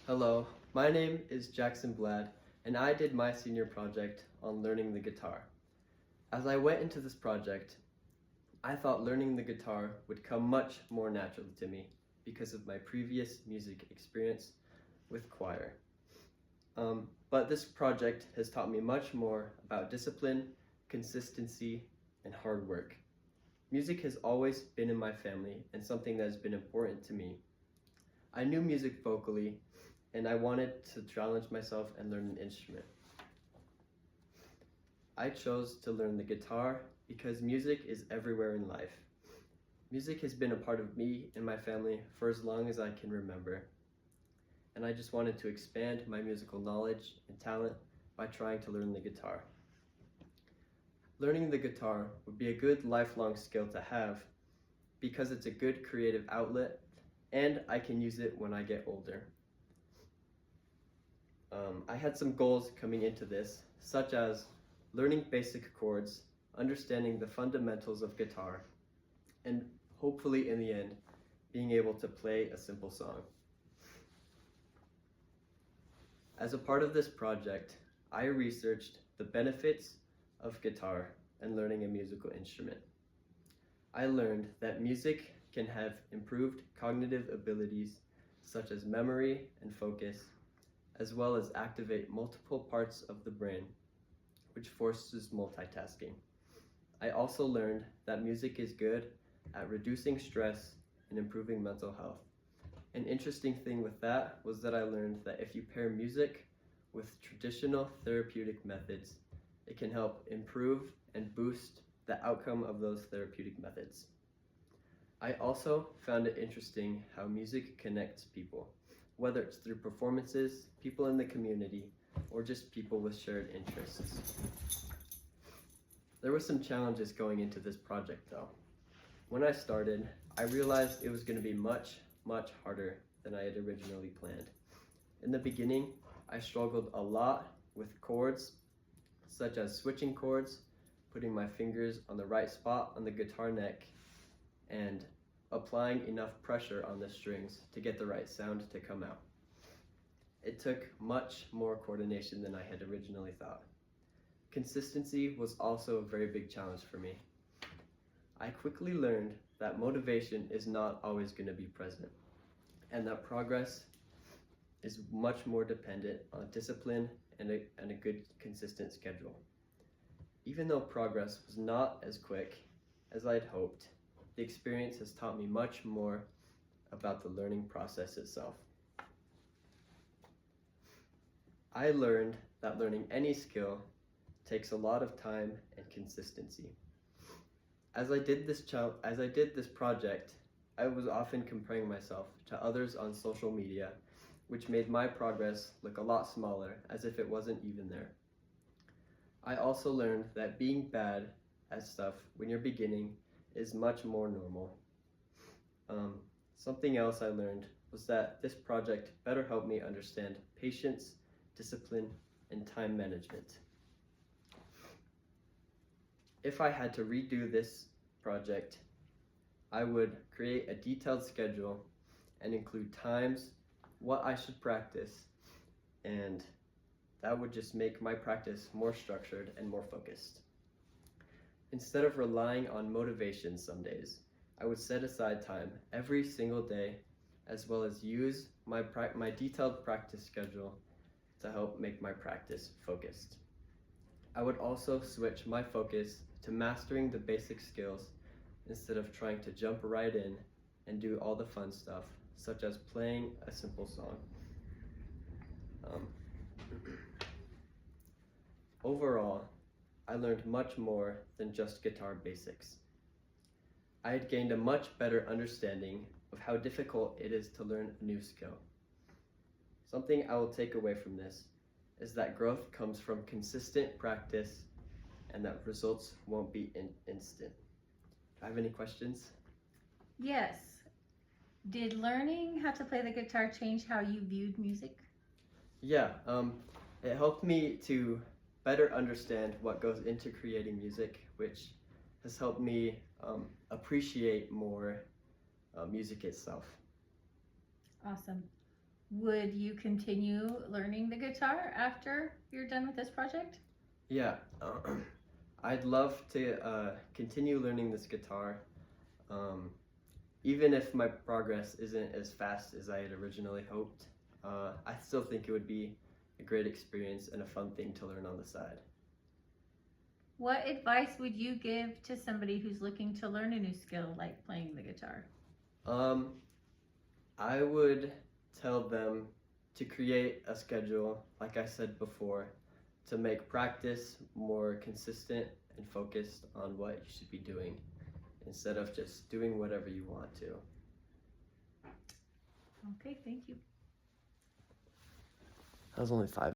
Hello, my name is Jaxson Blad, and I did my senior project on learning the guitar. As I went into this project, I thought learning the guitar would come much more naturally to me because of my previous music experience with choir. But this project has taught me much more about discipline, consistency, and hard work. Music has always been in my family and something that has been important to me. I knew music vocally, and I wanted to challenge myself and learn an instrument. I chose to learn the guitar because music is everywhere in life. Music has been a part of me and my family for as long as I can remember, and I just wanted to expand my musical knowledge and talent by trying to learn the guitar. Learning the guitar would be a good lifelong skill to have because it's a good creative outlet and I can use it when I get older. I had some goals coming into this, such as learning basic chords, understanding the fundamentals of guitar, and hopefully in the end, being able to play a simple song. As a part of this project, I researched the benefits of guitar and learning a musical instrument. I learned that music can have improved cognitive abilities such as memory and focus, as well as activate multiple parts of the brain, which forces multitasking. I also learned that music is good at reducing stress and improving mental health. An interesting thing with that was that I learned that if you pair music with traditional therapeutic methods, it can help improve and boost the outcome of those therapeutic methods. I also found it interesting how music connects people, whether it's through performances, people in the community, or just people with shared interests. There were some challenges going into this project though. When I started, I realized it was going to be much harder than I had originally planned. In the beginning, I struggled a lot with chords, such as switching chords, putting my fingers on the right spot on the guitar neck, and applying enough pressure on the strings to get the right sound to come out. It took much more coordination than I had originally thought. Consistency was also a very big challenge for me. I quickly learned that motivation is not always going to be present, and that progress is much more dependent on discipline and a good consistent schedule. Even though progress was not as quick as I'd hoped, the experience has taught me much more about the learning process itself. I learned that learning any skill takes a lot of time and consistency. As I did this project, I was often comparing myself to others on social media, which made my progress look a lot smaller, as if it wasn't even there. I also learned that being bad at stuff when you're beginning is much more normal. Something else I learned was that this project better helped me understand patience, discipline, and time management. If I had to redo this project, I would create a detailed schedule and include times, what I should practice, and that would just make my practice more structured and more focused. Instead of relying on motivation some days, I would set aside time every single day, as well as use my detailed practice schedule to help make my practice focused. I would also switch my focus to mastering the basic skills instead of trying to jump right in and do all the fun stuff, such as playing a simple song. Overall, I learned much more than just guitar basics. I had gained a much better understanding of how difficult it is to learn a new skill. Something I will take away from this is that growth comes from consistent practice and that results won't be instant. Do I have any questions? Yes. Did learning how to play the guitar change how you viewed music? Yeah, it helped me to better understand what goes into creating music, which has helped me appreciate more music itself. Awesome. Would you continue learning the guitar after you're done with this project? Yeah, I'd love to continue learning this guitar, even if my progress isn't as fast as I had originally hoped. I still think it would be a great experience and a fun thing to learn on the side. What advice would you give to somebody who's looking to learn a new skill like playing the guitar? I would tell them to create a schedule, like I said before, to make practice more consistent and focused on what you should be doing instead of just doing whatever you want to. Okay, thank you. That was only 5